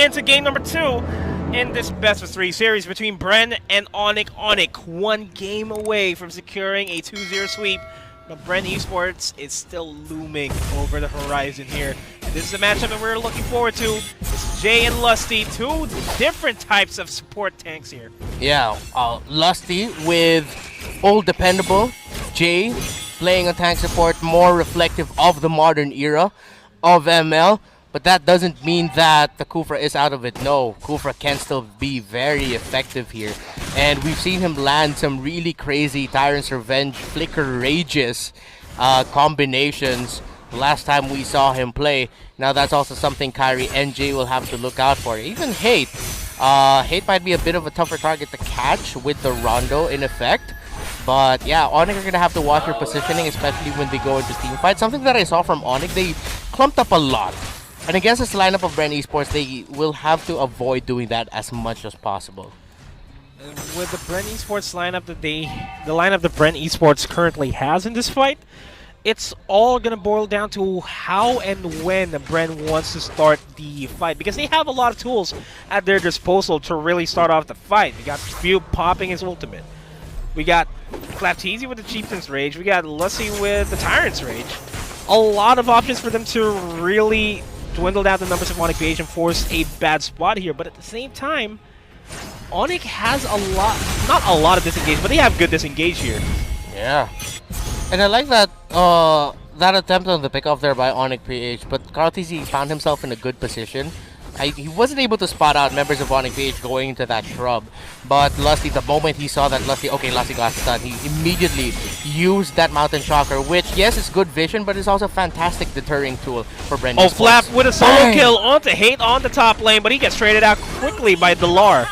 into game number 2 in this best of 3 series between Bren and Onic. Onic 1 game away from securing a 2-0 sweep, but Bren Esports is still looming over the horizon here. And this is a matchup that we're looking forward to. It's Jay and Lusty, 2 different types of support tanks here. Yeah, Lusty with old dependable, Jay playing a tank support more reflective of the modern era of ML. But that doesn't mean that the Kufra is out of it. No, Kufra can still be very effective here. And we've seen him land some really crazy Tyrant's Revenge, Flicker Rages combinations the last time we saw him play. Now that's also something Kyrie and Jay will have to look out for. Even Hate. Hate might be a bit of a tougher target to catch with the Rondo in effect. But yeah, Onic are going to have to watch their positioning, especially when they go into team fights. Something that I saw from Onic, they clumped up a lot. And against this lineup of Bren Esports, they will have to avoid doing that as much as possible. With the Bren Esports lineup that the lineup that Bren Esports currently has in this fight, it's all going to boil down to how and when Bren wants to start the fight, because they have a lot of tools at their disposal to really start off the fight. We got Few popping his ultimate. We got Flapteezy with the Chieftain's Rage. We got Lusty with the Tyrant's Rage. A lot of options for them to really dwindle down the numbers of Onic PH and force a bad spot here. But at the same time, Onic has a lot, not a lot of disengage, but they have good disengage here. Yeah. And I like that that attempt on the pickoff there by Onic PH, but KarlTzy found himself in a good position. He wasn't able to spot out members of Onic PH going into that shrub, but Lusty, the moment he saw that Lusty got stunned, he immediately used that Mountain Shocker, which, yes, it's good vision, but it's also a fantastic deterring tool for Bren Esports. Flap with a solo kill onto Hate on the top lane, but he gets traded out quickly by Delar.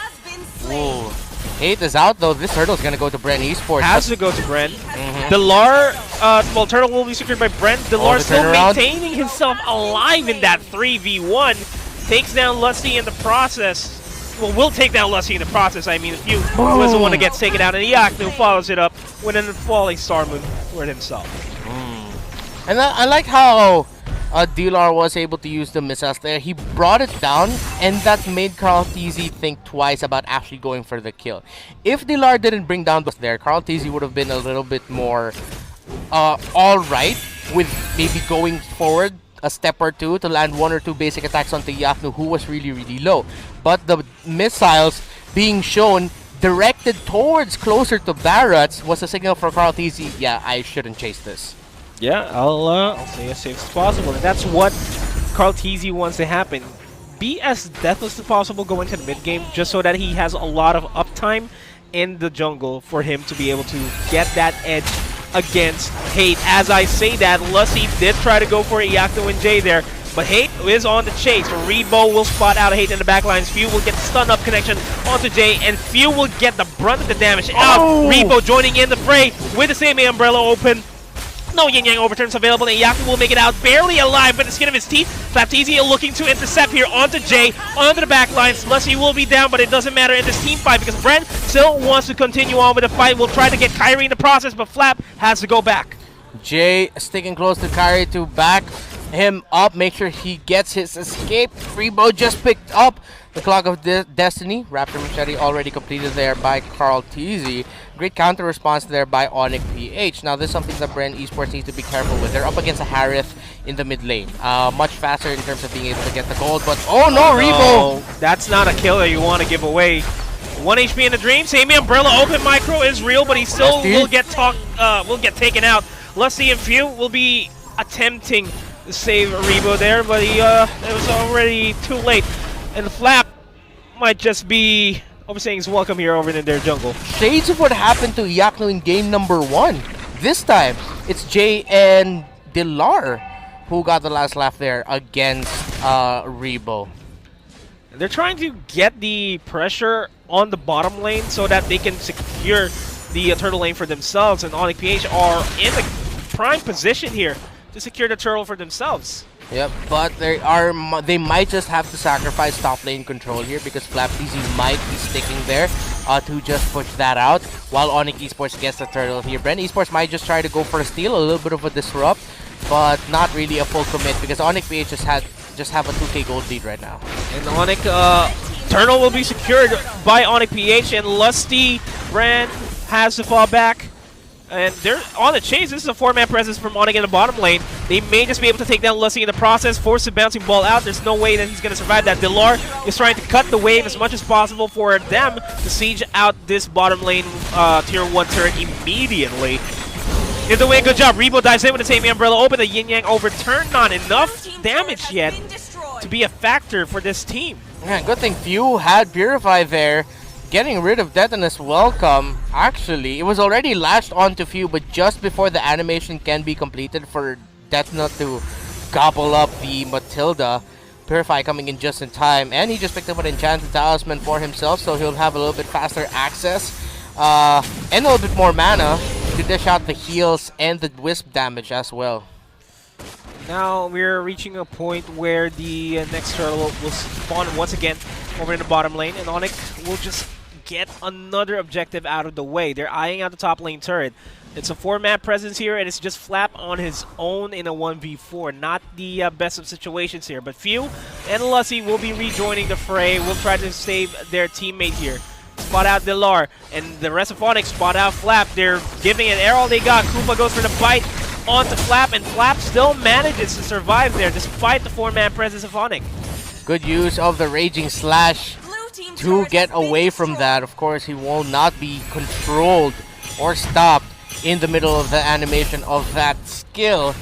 Ooh. Hate is out, though. This turtle is going to go to Bren Esports. Has to go to Bren. Delar, well, turtle will be secured by Bren. Delar still maintaining himself alive in that 3v1. Takes down Lusty in the process. Well, will take down Lusty in the process. I mean, Few was the one that gets taken out, and Iacnu follows it up with a falling Star Moon for himself. And I like how Delar was able to use the missiles there. He brought it down, and that made KarlTzy think twice about actually going for the kill. If Delar didn't bring down those there, KarlTzy would have been a little bit more alright with maybe going forward a step or two to land 1 or 2 basic attacks onto Iacnu, who was really, really low. But the missiles being shown directed towards closer to Barrett's was a signal for KarlTzy, yeah, I shouldn't chase this. Yeah, I'll stay as safe as possible, and that's what KarlTzy wants to happen. Be as deathless as possible going to the mid game, just so that he has a lot of uptime in the jungle for him to be able to get that edge against Hate. As I say that, Lusty did try to go for Iacnu and Jay there, but Hate is on the chase. Rebo will spot out Hate in the backlines. Few will get the stun-up connection onto Jay, and Few will get the brunt of the damage. Rebo joining in the fray with the same umbrella open. No yin-yang overturns available, and Iacnu will make it out barely alive by the skin of his teeth. Flapteezy looking to intercept here onto Jay, onto the back lines. Lusty will be down, but it doesn't matter in this team fight because Bren still wants to continue on with the fight. Will try to get Kyrie in the process, but Flap has to go back. Jay sticking close to Kyrie to back him up, make sure he gets his escape. Rebo just picked up the Clock of Destiny. Raptor Machete already completed there by KarlTzy. Great counter response there by Onic PH. Now, this is something that Bren Esports needs to be careful with. They're up against a Harith in the mid lane. Much faster in terms of being able to get the gold, but Rebo! That's not a kill that you want to give away. 1 HP in the dream. Same umbrella open micro is real, but he still will get taken out. Lusty and Few will be attempting to save Rebo there, but it was already too late. And Flap might just be overstaying his welcome here over in their jungle. Shades of what happened to Iacnu in game number 1. This time, it's Jay and Delar who got the last laugh there against Rebo. They're trying to get the pressure on the bottom lane so that they can secure the turtle lane for themselves, and Onic PH are in the prime position here to secure the turtle for themselves. Yep, but they might just have to sacrifice top lane control here because Flapteezy might be sticking there to just push that out while Onic Esports gets the turtle here. Bren Esports might just try to go for a steal, a little bit of a disrupt, but not really a full commit because Onic PH just have a 2k gold lead right now. And Onic, Turtle will be secured by Onic PH, and Lusty Bren has to fall back. And they're on the chase. This is a 4-man presence from Onic in the bottom lane. They may just be able to take down Lusty in the process, force the bouncing ball out. There's no way that he's going to survive that. Delar is trying to cut the wave as much as possible for them to siege out this bottom lane tier 1 turret immediately. They're doing a good job. Rebo dives in with the same umbrella open. The Yin Yang overturned. Not enough damage yet to be a factor for this team. Yeah, good thing Few had Purify there. Getting rid of Detonus Welcome, actually, it was already latched onto Few, but just before the animation can be completed for Detonus to gobble up the Matilda, Purify coming in just in time, and he just picked up an Enchanted Talisman for himself, so he'll have a little bit faster access, and a little bit more mana to dish out the heals and the Wisp damage as well. Now we're reaching a point where the next turtle will spawn once again over in the bottom lane, and Onic will just get another objective out of the way. They're eyeing out the top lane turret. It's a 4-man presence here, and it's just Flap on his own in a 1v4. Not the best of situations here, but Few and Lusty will be rejoining the fray. Will try to save their teammate here. Spot out Delar, and the rest of Onic spot out Flap. They're giving it all they got. Koopa goes for the bite onto Flap, and Flap still manages to survive there despite the 4-man presence of Onic. Good use of the Raging Slash to get away from that. Of course, he will not be controlled or stopped in the middle of the animation of that skill.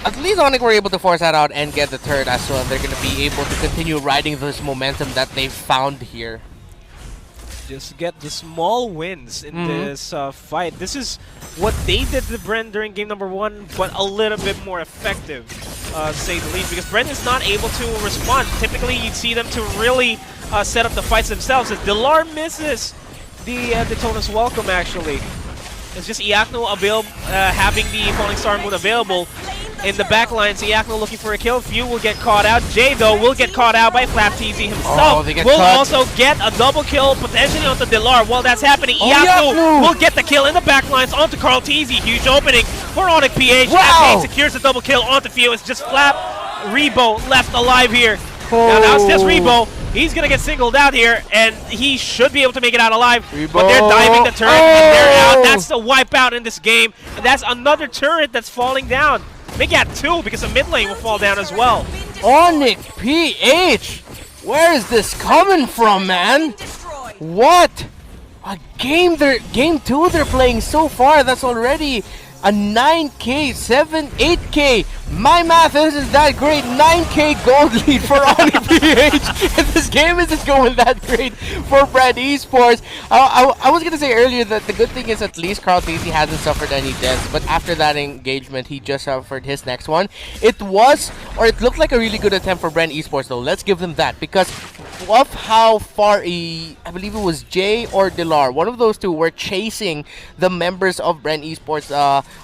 At least Onic were able to force that out and get the turret as well. They're going to be able to continue riding this momentum that they've found here. Just get the small wins in this fight. This is what they did to Bren during game number 1, but a little bit more effective, to say the least, because Bren is not able to respond. Typically, you'd see them to really set up the fights themselves. As Delar misses the Detonus Welcome, actually. It's just Iacno having the Falling Star Moon available in the back lines. Iacno looking for a kill. Few will get caught out. Jay, though, will get caught out by Flap TZ himself. Will also get a double kill, potentially onto Delar. While that's happening, Iacno will get the kill in the back lines onto Carl TZ. Huge opening for Onic PH. Wow. As he secures the double kill onto Few. It's just Flap, Rebo left alive here. Now it's just Rebo. He's going to get singled out here, and he should be able to make it out alive. But they're diving the turret, and they're out. That's the wipeout in this game. And that's another turret that's falling down. Make it 2 because the mid lane will fall down as well. Onic PH! Where is this coming from, man? What? A game 2 they're playing so far. That's already a 9k, 8k. My math isn't that great. 9k gold lead for Onic PH. And this game isn't going that great for Bren ESPORTS. I was going to say earlier that the good thing is at least Carl TZ hasn't suffered any deaths. But after that engagement, he just suffered his next one. It looked like a really good attempt for Bren ESPORTS though. Let's give them that. Because of how far I believe it was Jay or Delar, one of those two were chasing the members of Bren ESPORTS,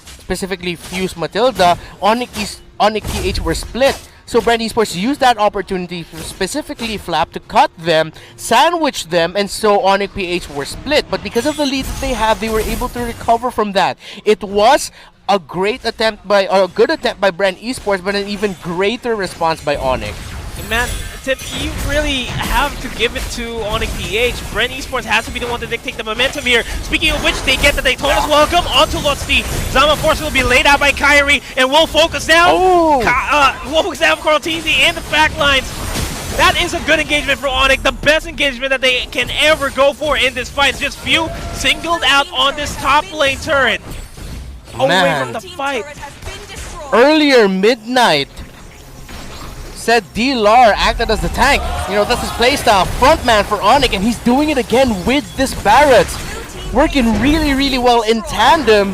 specifically Fuse Matilda. Onic PH were split. So Bren ESPORTS used that opportunity, specifically Flap, to cut them, sandwich them, and so Onic PH were split. But because of the lead that they have, they were able to recover from that. It was a good attempt by Bren ESPORTS, but an even greater response by Onic. Man, Tip, you really have to give it to Onic PH. Bren ESPORTS has to be the one to dictate the momentum here. Speaking of which, they get the Daytona's welcome onto Lusty. Zama Force will be laid out by Kyrie, and will focus down. Will focus down Carl TZ and the back lines. That is a good engagement for Onic. The best engagement that they can ever go for in this fight. It's just Few singled out on this top lane turret. Away from the fight. Earlier, Midnight said Delar acted as the tank. You know, that's his playstyle. Frontman for Onic, and he's doing it again with this Barretts. Working really, really well in tandem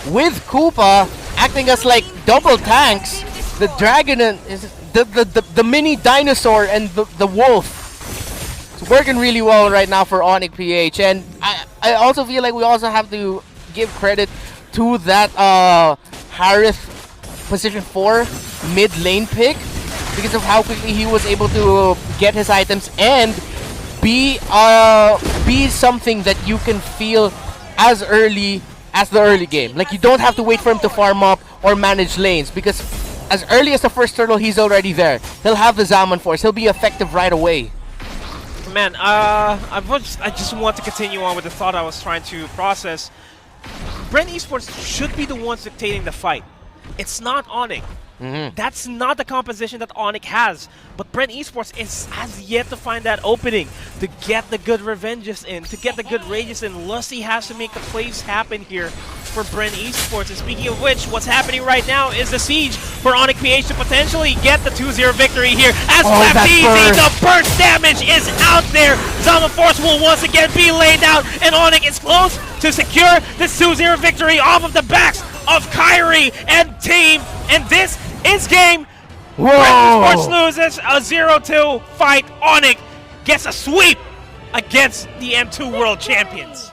with Koopa, acting as like double tanks. The dragon and the mini dinosaur and the wolf. It's working really well right now for Onic PH. And I also feel like we also have to give credit to that Harith position 4 mid lane pick, because of how quickly he was able to get his items and be something that you can feel as early as the early game. Like, you don't have to wait for him to farm up or manage lanes, because as early as the first turtle, he's already there. He'll have the Zaman Force. He'll be effective right away. Man, I just want to continue on with the thought I was trying to process. Bren Esports should be the ones dictating the fight. It's not Onic. That's not the composition that Onic has. But Bren Esports has yet to find that opening to get the good revenges in, to get the good rages in. Lusty has to make the plays happen here for Bren Esports. And speaking of which, what's happening right now is the siege for Onic PH to potentially get the 2-0 victory here. As Easy, the burst damage is out there. Zaman Force will once again be laid out, and Onic is close to secure this 2-0 victory off of the backs of Kyrie and team. And this is game. Bren Esports loses a 0-2 fight. Onic gets a sweep against the M2 World Champions.